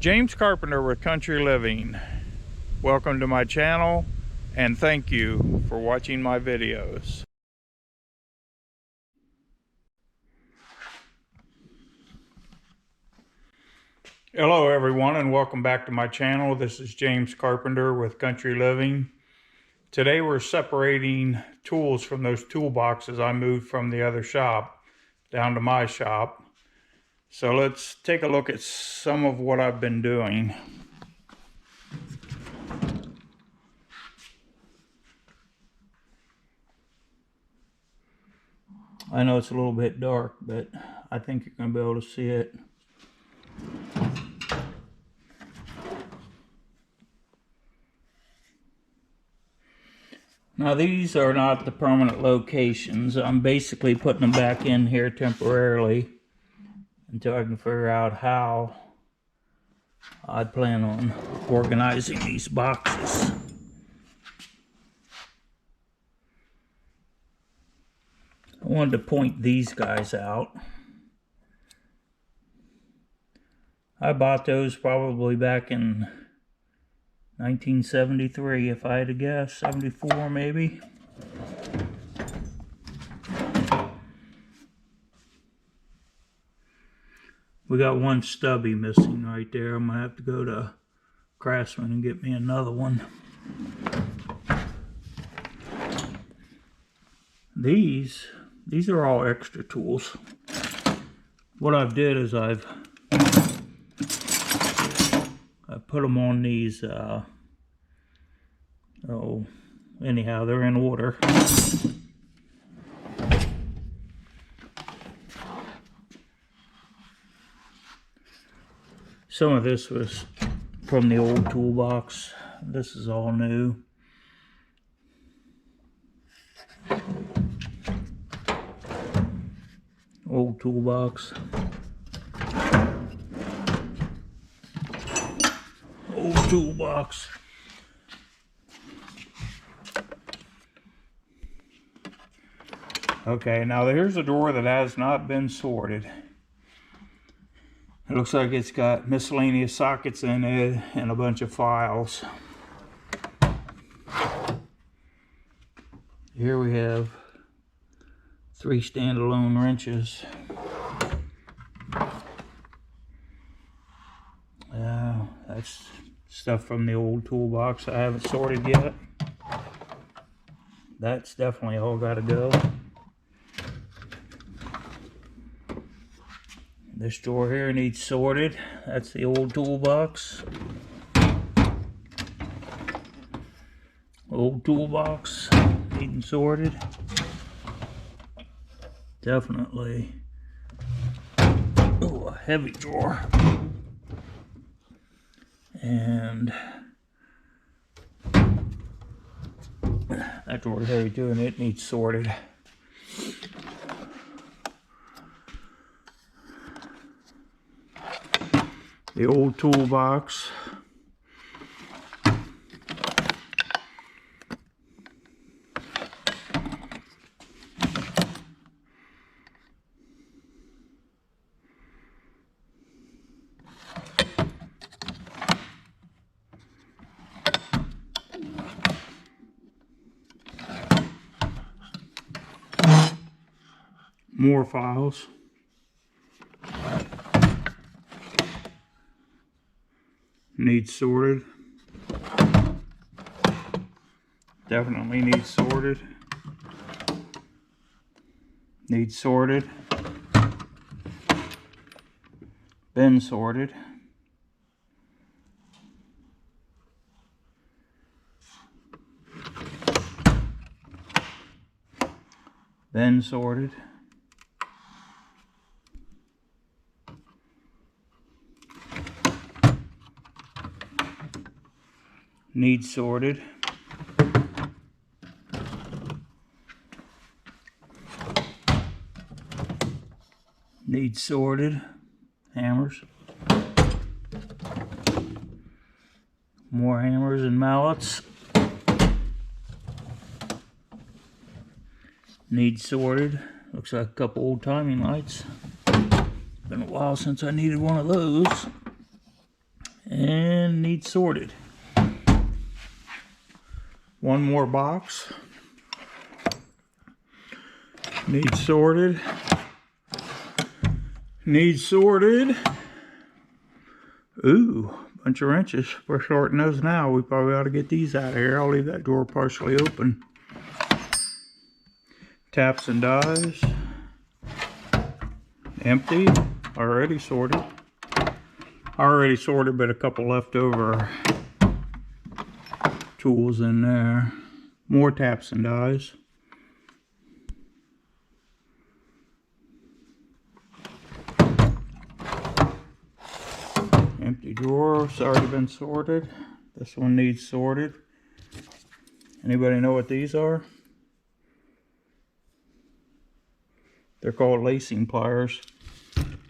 James Carpenter with Country Living. Welcome to my channel and thank you for watching my videos. Hello everyone and welcome back to my channel. This is James Carpenter with Country Living. Today we're separating tools from those toolboxes I moved from the other shop down to my shop. So let's take a look at some of what I've been doing. I know it's a little bit dark, but I think you're going to be able to see it. Now these are not the permanent locations. I'm basically putting them back in here temporarily until I can figure out how I plan on organizing these boxes. I wanted to point these guys out. I bought those probably back in 1973, if I had to guess, 74 maybe. We got one stubby missing right there. I'm gonna have to go to Craftsman and get me another one. These are all extra tools. What I've did is I put them on these, anyhow, they're in order. Some of this was from the old toolbox. This is all new. Old toolbox. Old toolbox. Okay, now here's a drawer that has not been sorted. It looks like it's got miscellaneous sockets in it and a bunch of files. Here we have 3 standalone wrenches. That's stuff from the old toolbox I haven't sorted yet. That's definitely all got to go. This drawer here needs sorted. That's the old toolbox. Old toolbox needing sorted. Definitely. Oh, a heavy drawer. And that drawer's heavy too, and it needs sorted. The old toolbox. More files. Needs sorted. Definitely needs sorted. Needs sorted. Been sorted. Been sorted. Needs sorted. Needs sorted. Hammers. More hammers and mallets. Needs sorted. Looks like a couple old timing lights. Been a while since I needed one of those. and needs sorted. One more box. Needs sorted. Needs sorted. Ooh, bunch of wrenches. We're sorting those now. We probably ought to get these out of here. I'll leave that door partially open. Taps and dies. Empty. Already sorted. Already sorted, but a couple leftover tools in there. More taps and dies. Empty drawer. It's already been sorted. This one needs sorted. Anybody know what these are? They're called lacing pliers.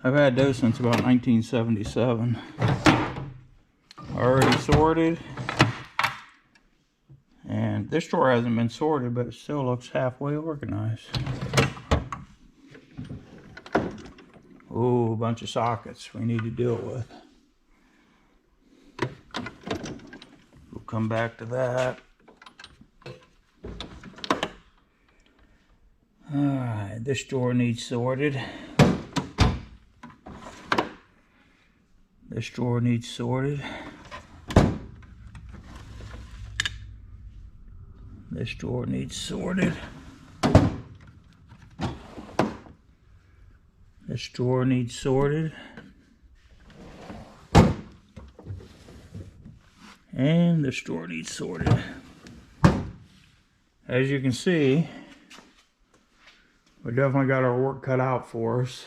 I've had those since about 1977. Already sorted. And this drawer hasn't been sorted, but it still looks halfway organized. Oh, a bunch of sockets we need to deal with. We'll come back to that. Alright, this drawer needs sorted. This drawer needs sorted. This drawer needs sorted. This drawer needs sorted. And this drawer needs sorted. As you can see, we definitely got our work cut out for us.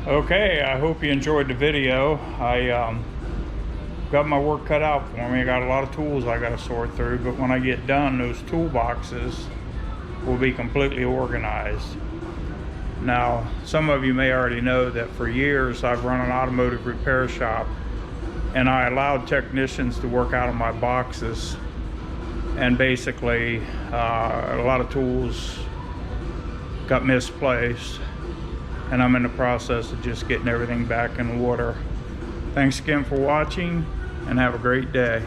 Okay, I hope you enjoyed the video. I got my work cut out for me. I got a lot of tools I got to sort through, but when I get done, those toolboxes will be completely organized. Now, some of you may already know that for years I've run an automotive repair shop, and I allowed technicians to work out of my boxes, and basically a lot of tools got misplaced, and I'm in the process of just getting everything back in order. Thanks again for watching, and have a great day.